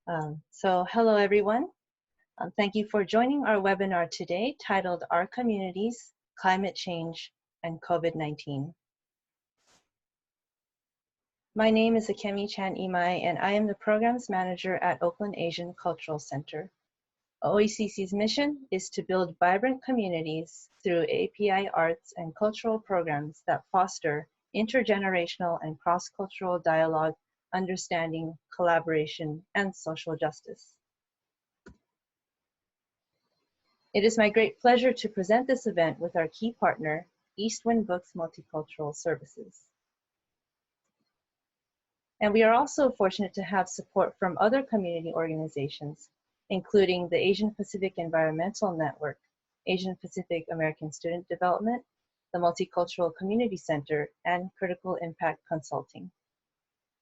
Hello everyone. Thank you for joining our webinar today titled Our Communities, Climate Change, and COVID-19. My name is Akemi Chan Imai, and I am the Programs Manager at Oakland Asian Cultural Center. OACC's mission is to build vibrant communities through API arts and cultural programs that foster intergenerational and cross-cultural dialogue, understanding, collaboration, and social justice. It is my great pleasure to present this event with our key partner, Eastwind Books Multicultural Services. And we are also fortunate to have support from other community organizations, including the Asian Pacific Environmental Network, Asian Pacific American Student Development, the Multicultural Community Center, and Critical Impact Consulting.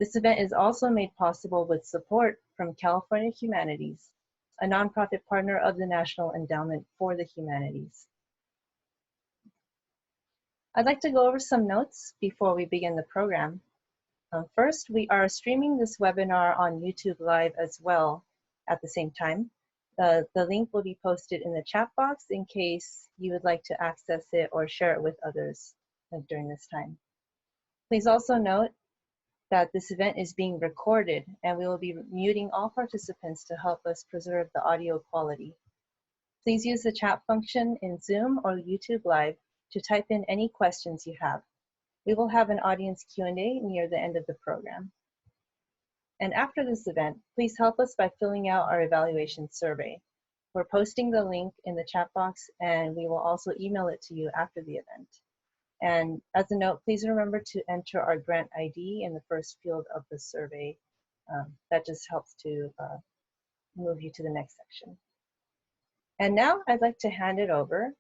This event is also made possible with support from California Humanities, a nonprofit partner of the National Endowment for the Humanities. I'd like to go over some notes before we begin the program. First, we are streaming this webinar on YouTube Live as well at the same time. The link will be posted in the chat box in case you would like to access it or share it with others during this time. Please also note that this event is being recorded, and we will be muting all participants to help us preserve the audio quality. Please use the chat function in Zoom or YouTube Live to type in any questions you have. We will have an audience Q&A near the end of the program. And after this event, please help us by filling out our evaluation survey. We're posting the link in the chat box, and we will also email it to you after the event. And as a note, please remember to enter our grant ID in the first field of the survey. That just helps to move you to the next section. And now I'd like to hand it over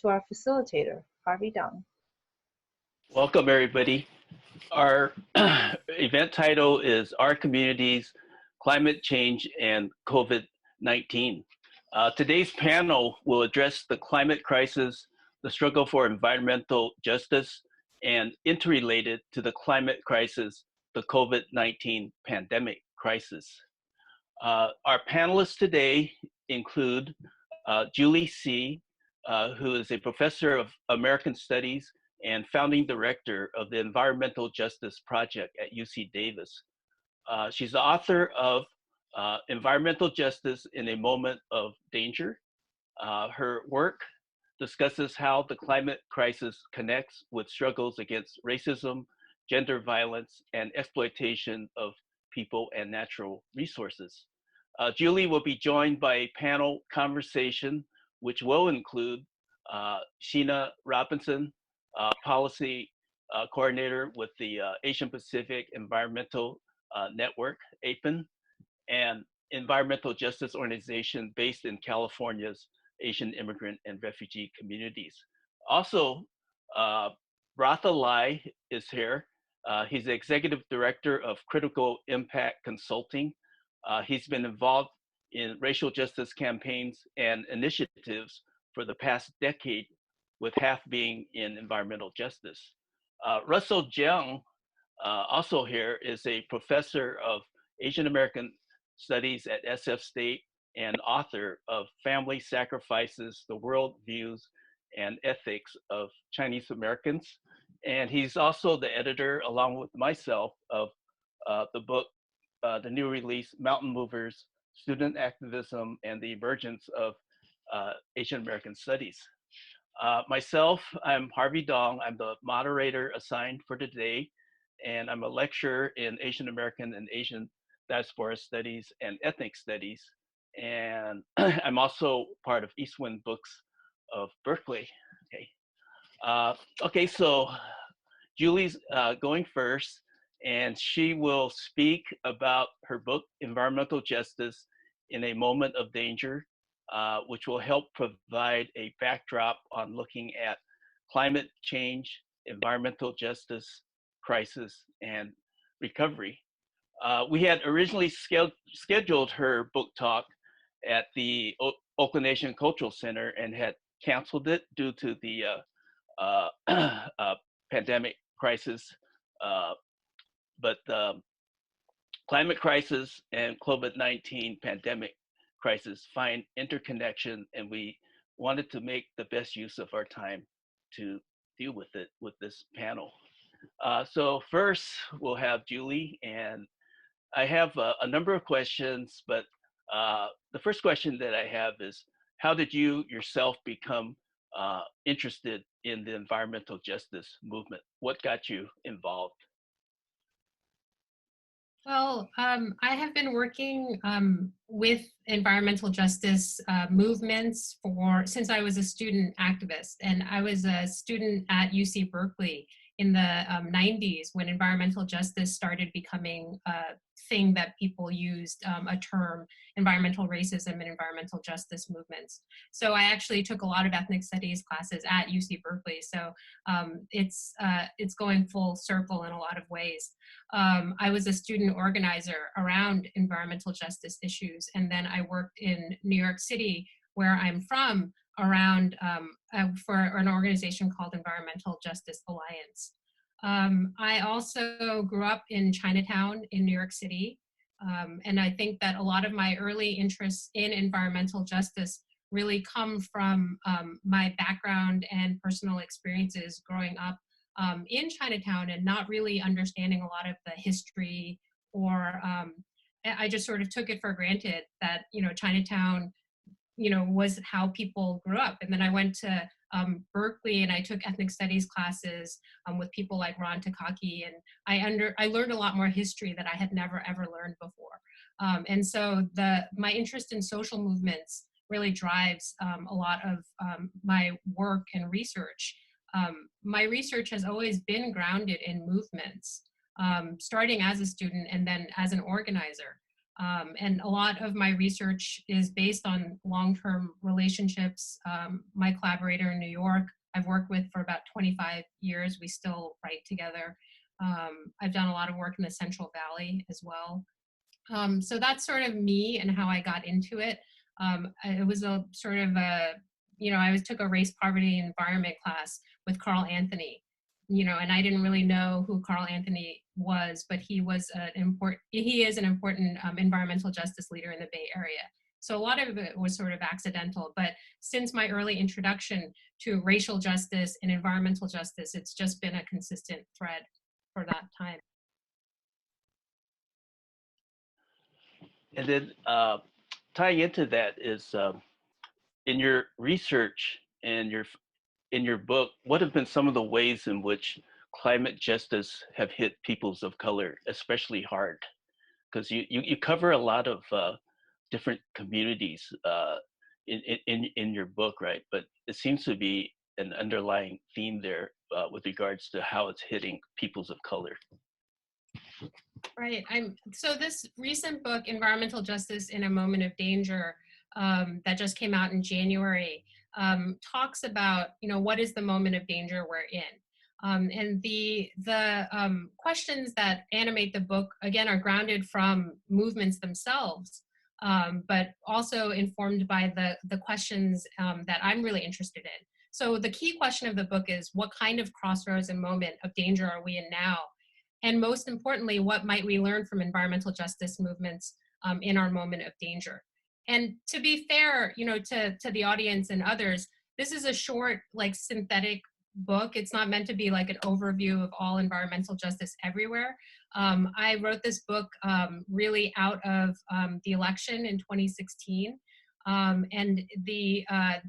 to our facilitator, Harvey Jeung. Welcome, everybody. Our event title is Our Communities, Climate Change, and COVID-19. Today's panel will address the climate crisis, the struggle for environmental justice, and interrelated to the climate crisis, the COVID-19 pandemic crisis. Our panelists today include Julie Sze, who is a professor of American Studies and founding director of the Environmental Justice Project at UC Davis. She's the author of Environmental Justice in a Moment of Danger. Her work discusses how the climate crisis connects with struggles against racism, gender violence, and exploitation of people and natural resources. Julie will be joined by a panel conversation, which will include Shina Robinson, policy coordinator with the Asian Pacific Environmental Network, APEN, and environmental justice organization based in California's Asian immigrant and refugee communities. Also, Ratha Lai is here. He's the executive director of Critical Impact Consulting. He's been involved in racial justice campaigns and initiatives for the past decade, with half being in environmental justice. Russell Jeung, also here, is a professor of Asian American Studies at SF State and author of Family Sacrifices, the World Views and Ethics of Chinese Americans. And he's also the editor, along with myself, of the book, the new release, Mountain Movers, Student Activism and the Emergence of Asian American Studies. Myself, I'm Harvey Jeung. I'm the moderator assigned for today, and I'm a lecturer in Asian American and Asian Diaspora Studies and Ethnic Studies. And I'm also part of Eastwind Books of Berkeley. Okay, so Julie's going first, and she will speak about her book, Environmental Justice in a Moment of Danger, which will help provide a backdrop on looking at climate change, environmental justice, crisis, and recovery. We had originally scheduled her book talk at the Oakland Asian Cultural Center and had canceled it due to the pandemic crisis. But climate crisis and COVID-19 pandemic crisis find interconnection, and we wanted to make the best use of our time to deal with it with this panel. So first, we'll have Julie, and I have a number of questions, but the first question that I have is, how did you yourself become interested in the environmental justice movement? What got you involved? Well, I have been working with environmental justice movements since I was a student activist, and I was a student at UC Berkeley in the 90s when environmental justice started becoming a thing that people used, a term, environmental racism and environmental justice movements. So I actually took a lot of ethnic studies classes at UC Berkeley. So it's going full circle in a lot of ways. I was a student organizer around environmental justice issues, and then I worked in New York City, where I'm from, around for an organization called Environmental Justice Alliance. I also grew up in Chinatown in New York City, and I think that a lot of my early interests in environmental justice really come from my background and personal experiences growing up in Chinatown and not really understanding a lot of the history, or I just sort of took it for granted that, Chinatown, was how people grew up. And then I went to Berkeley and I took ethnic studies classes with people like Ron Takaki, and I learned a lot more history that I had never ever learned before. And so my interest in social movements really drives a lot of my work and research. My research has always been grounded in movements, starting as a student and then as an organizer. And a lot of my research is based on long-term relationships. My collaborator in New York, I've worked with for about 25 years. We still write together. I've done a lot of work in the Central Valley as well. So that's sort of me and how I got into it. It was a sort of I took a race, poverty, and environment class with Carl Anthony, and I didn't really know who Carl Anthony was, but he is an important environmental justice leader in the Bay Area. So a lot of it was sort of accidental, but since my early introduction to racial justice and environmental justice, it's just been a consistent thread for that time. And then tying into that is, in your research and in your book, what have been some of the ways in which climate justice have hit peoples of color especially hard? Because you cover a lot of different communities in your book, right? But it seems to be an underlying theme there with regards to how it's hitting peoples of color. Right. So this recent book, Environmental Justice in a Moment of Danger, that just came out in January, talks about, what is the moment of danger we're in. And the questions that animate the book, again, are grounded from movements themselves, but also informed by the questions that I'm really interested in. So the key question of the book is, what kind of crossroads and moment of danger are we in now? And most importantly, what might we learn from environmental justice movements in our moment of danger? And to be fair, to the audience and others, this is a short, synthetic book. It's not meant to be like an overview of all environmental justice everywhere. I wrote this book really out of the election in 2016. And the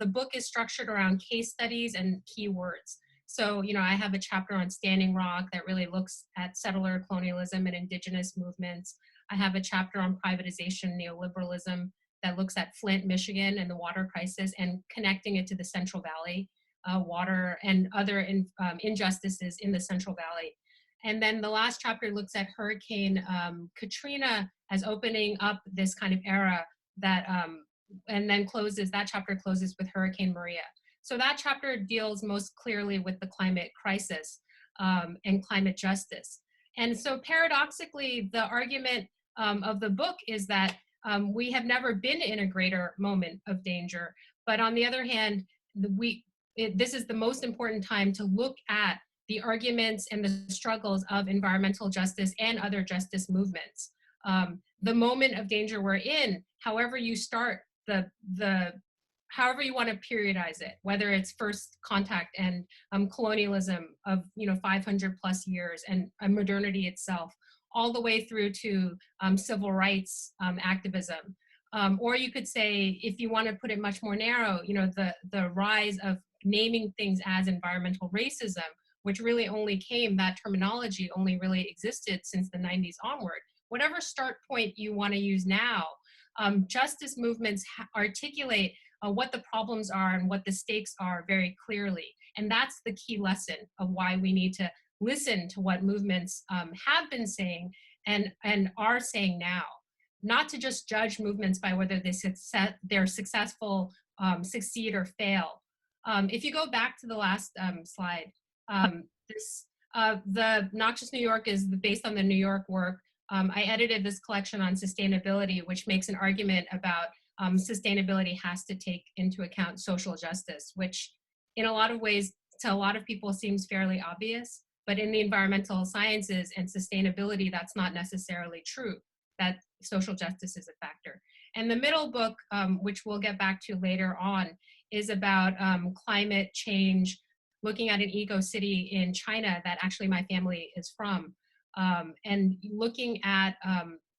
book is structured around case studies and keywords. So, I have a chapter on Standing Rock that really looks at settler colonialism and indigenous movements. I have a chapter on privatization, neoliberalism, that looks at Flint, Michigan, and the water crisis, and connecting it to the Central Valley, water and other injustices in the Central Valley. And then the last chapter looks at Hurricane Katrina as opening up this kind of era that, and then that chapter closes with Hurricane Maria. So that chapter deals most clearly with the climate crisis and climate justice. And so paradoxically, the argument of the book is that we have never been in a greater moment of danger. But on the other hand, this is the most important time to look at the arguments and the struggles of environmental justice and other justice movements. the moment of danger we're in, however you start however you want to periodize it, whether it's first contact and colonialism of 500 plus years and modernity itself, all the way through to civil rights activism. Or you could say, if you want to put it much more narrow, the rise of naming things as environmental racism, which really only that terminology only really existed since the 90s onward. Whatever start point you want to use now, justice movements articulate what the problems are and what the stakes are very clearly. And that's the key lesson of why we need to listen to what movements have been saying and are saying now. Not to just judge movements by whether they're successful, succeed or fail. If you go back to the last slide, the Noxious New York is based on the New York work. I edited this collection on sustainability, which makes an argument about sustainability has to take into account social justice, which in a lot of ways to a lot of people seems fairly obvious, but in the environmental sciences and sustainability, that's not necessarily true, that social justice is a factor. And the middle book, which we'll get back to later on, is about climate change, looking at an eco-city in China that actually my family is from, and looking at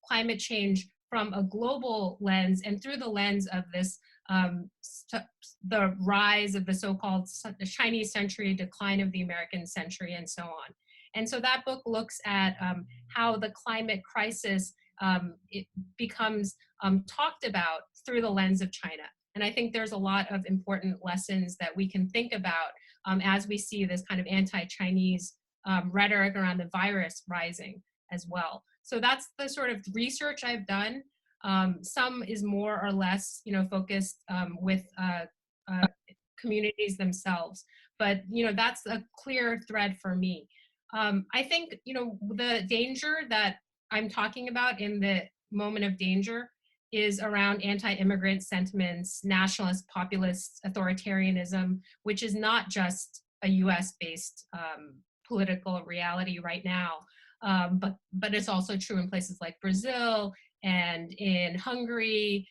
climate change from a global lens and through the lens of this, the rise of the so-called Chinese century, decline of the American century, and so on. And so that book looks at how the climate crisis it becomes talked about through the lens of China. And I think there's a lot of important lessons that we can think about as we see this kind of anti-Chinese rhetoric around the virus rising as well. So that's the sort of research I've done. Some is more or less, focused with communities themselves. But, that's a clear thread for me. I think, the danger that I'm talking about in the moment of danger is around anti-immigrant sentiments, nationalist, populist authoritarianism, which is not just a US-based political reality right now, but it's also true in places like Brazil and in Hungary,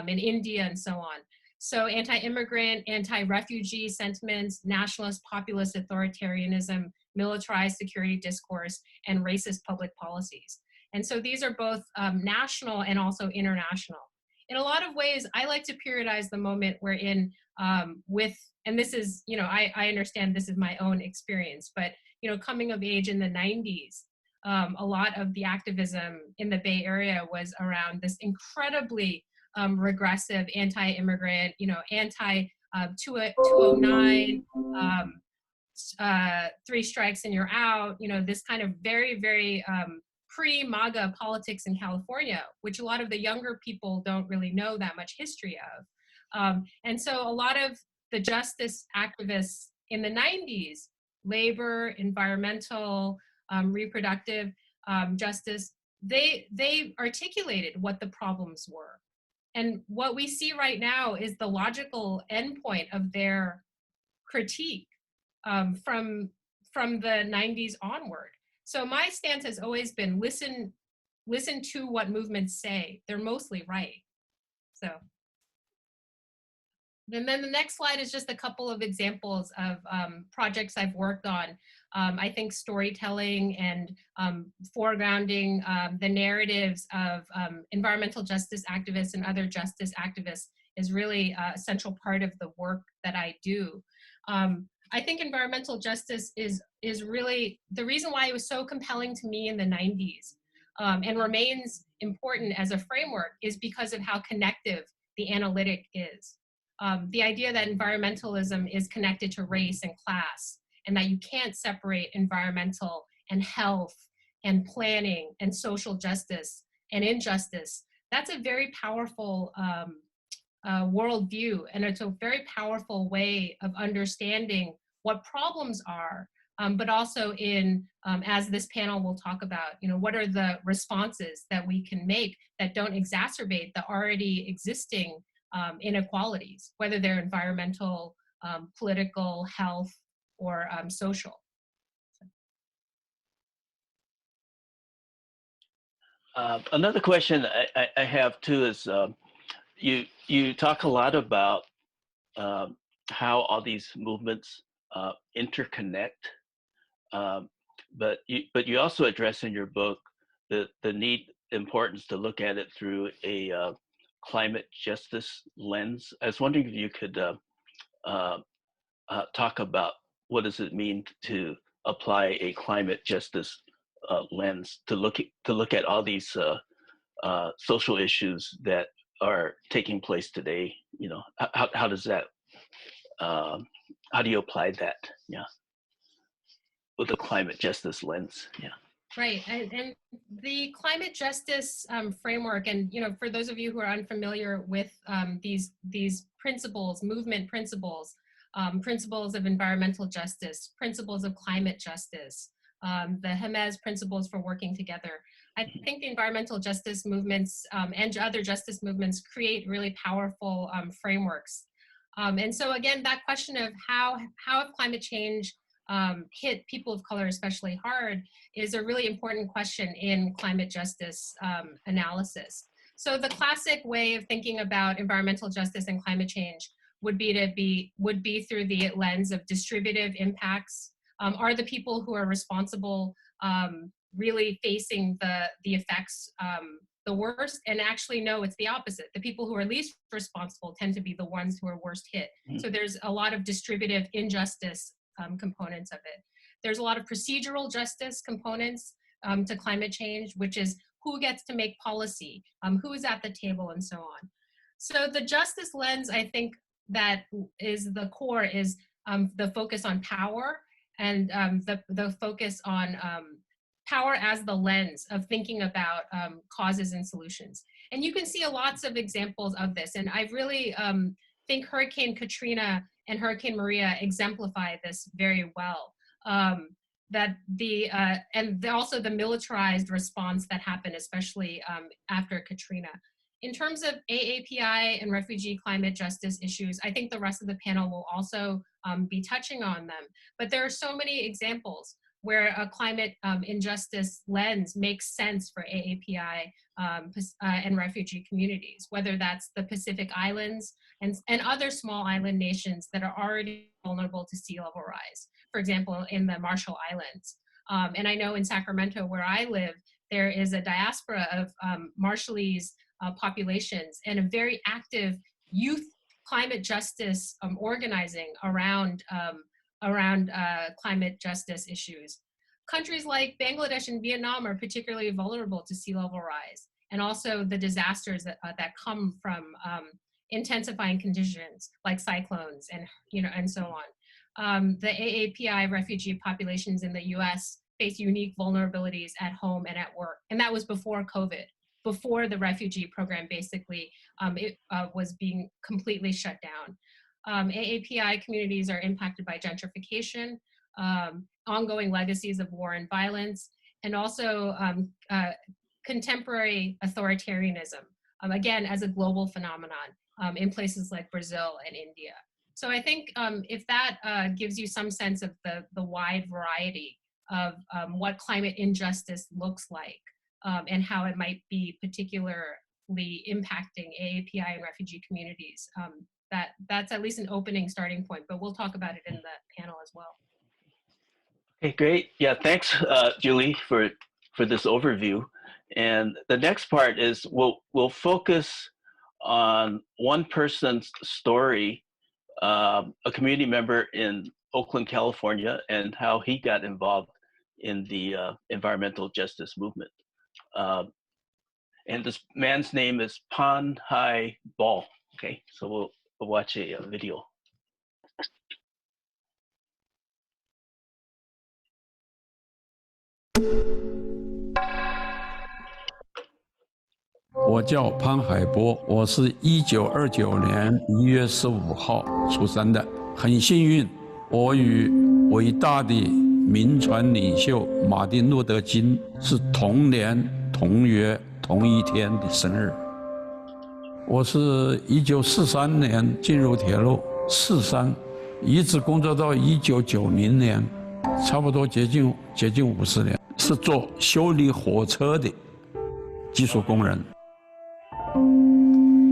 in India, and so on. So anti-immigrant, anti-refugee sentiments, nationalist, populist authoritarianism, militarized security discourse, and racist public policies. And so these are both national and also international. In a lot of ways, I like to periodize the moment we're in and this is, I understand this is my own experience, but, coming of age in the 90s, a lot of the activism in the Bay Area was around this incredibly regressive anti-immigrant, anti-209, three strikes and you're out, this kind of very, very pre-MAGA politics in California, which a lot of the younger people don't really know that much history of. And so a lot of the justice activists in the 90s, labor, environmental, reproductive justice, they articulated what the problems were. And what we see right now is the logical endpoint of their critique from the 90s onward. So my stance has always been listen to what movements say. They're mostly right. So. And then the next slide is just a couple of examples of projects I've worked on. I think storytelling and foregrounding the narratives of environmental justice activists and other justice activists is really a central part of the work that I do. I think environmental justice is really the reason why it was so compelling to me in the 90s and remains important as a framework is because of how connective the analytic is. The idea that environmentalism is connected to race and class, and that you can't separate environmental and health and planning and social justice and injustice, that's a very powerful worldview, and it's a very powerful way of understanding what problems are, but also in, as this panel will talk about, what are the responses that we can make that don't exacerbate the already existing inequalities, whether they're environmental, political, health, or social. Another question I have too is you talk a lot about how all these movements interconnect, but you also address in your book the importance to look at it through a climate justice lens. I was wondering if you could talk about what does it mean to apply a climate justice lens to look at all these social issues that are taking place today. You know, how does that how do you apply that? Yeah, with a climate justice lens. Yeah. Right, and the climate justice framework, and for those of you who are unfamiliar with these principles, movement principles, principles of environmental justice, principles of climate justice, the Hermes principles for working together. I think the environmental justice movements and other justice movements create really powerful frameworks. And so again, that question of how climate change hit people of color especially hard is a really important question in climate justice analysis. So the classic way of thinking about environmental justice and climate change would be through the lens of distributive impacts. Are the people who are responsible really facing the effects the worst? And actually, no, it's the opposite. The people who are least responsible tend to be the ones who are worst hit. So there's a lot of distributive injustice components of it. There's a lot of procedural justice components to climate change, which is who gets to make policy, who is at the table, and so on. So the justice lens, I think, that is the core is the focus on power and the focus on power as the lens of thinking about causes and solutions. And you can see lots of examples of this. And I really think Hurricane Katrina and Hurricane Maria exemplify this very well. Also the militarized response that happened, especially after Katrina. In terms of AAPI and refugee climate justice issues, I think the rest of the panel will also be touching on them. But there are so many examples where a climate injustice lens makes sense for AAPI and refugee communities, whether that's the Pacific Islands and other small island nations that are already vulnerable to sea level rise. For example, in the Marshall Islands. And I know in Sacramento, where I live, there is a diaspora of Marshallese populations and a very active youth climate justice organizing around climate justice issues. Countries like Bangladesh and Vietnam are particularly vulnerable to sea level rise, and also the disasters that come from intensifying conditions like cyclones and so on. The AAPI refugee populations in the U.S. face unique vulnerabilities at home and at work, and that was before COVID, before the refugee program basically was being completely shut down. AAPI communities are impacted by gentrification, ongoing legacies of war and violence, and also contemporary authoritarianism, again, as a global phenomenon in places like Brazil and India. So I think if that gives you some sense of the wide variety of what climate injustice looks like and how it might be particularly impacting AAPI and refugee communities, that's at least an opening starting point, but we'll talk about it in the panel as well. Okay, great. Yeah, thanks, Julie, for this overview. And the next part is we'll focus on one person's story, a community member in Oakland, California, and how he got involved in the environmental justice movement. And this man's name is Pan Hai Ball. Okay, so we'll watch a video. 我叫潘海波，我是1929年1月15号出生的。很幸运，我与伟大的民权领袖马丁·路德·金是同年同月同一天的生日。我是1943年进入铁路43，一直工作到1990年，差不多接近50年，是做修理火车的。技术工人。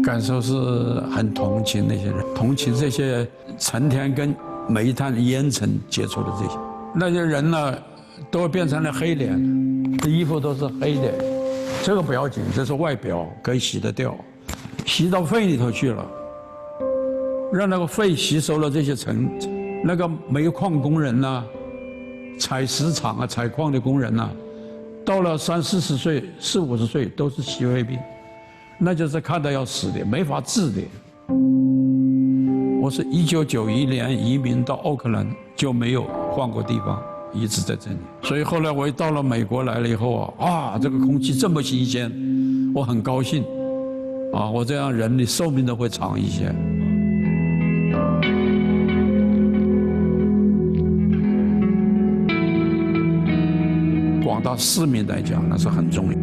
感受是很同情那些人，同情这些成天跟煤炭烟尘接触的那些人呢，都变成了黑脸，衣服都是黑的。这个不要紧，这是外表，可以洗得掉，吸到肺里头去了，让那个肺吸收了这些尘。那个煤矿工人呐、采石场啊、采矿的工人呐、到了30-40岁、40-50岁都是矽肺病，那就是看到要死的，没法治的。我是1991年移民到奥克兰，就没有换过地方，一直在这里。所以后来我到了美国来了以后这个空气这么新鲜，我很高兴。我这样人的寿命都会长一些。广大市民来讲，那是很重要。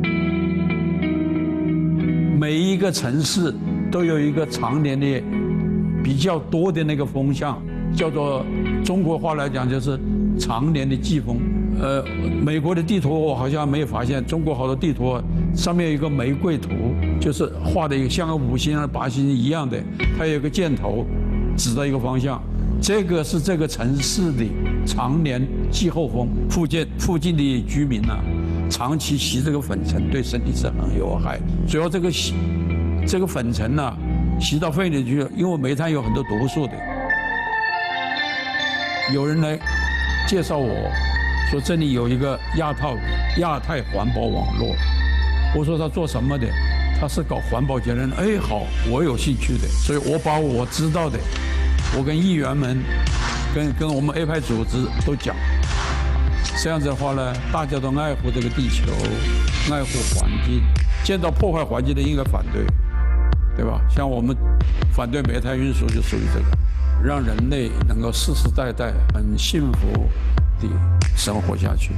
每一个城市都有一个常年的比较多的那个风向，叫做中国话来讲就是常年的季风。美国的地图我好像没有发现，中国好多地图上面有一个玫瑰图，就是画的像个5星啊、8星一样的，它有一个箭头指到一个方向。这个是这个城市的常年季候风，附近的居民长期吸这个粉尘对身体是很有害。主要这个粉尘吸到肺里去，因为煤炭有很多毒素的。有人来介绍我说这里有一个亚太环保网络，我说他做什么的？他是搞环保节能。好，我有兴趣的，所以我把我知道的，我跟议员们，跟我们 A 派组织都讲。这样子的话呢，大家都爱护这个地球，爱护环境，见到破坏环境的应该反对，对吧？像我们反对煤炭运输就属于这个，让人类能够世世代代很幸福地生活下去。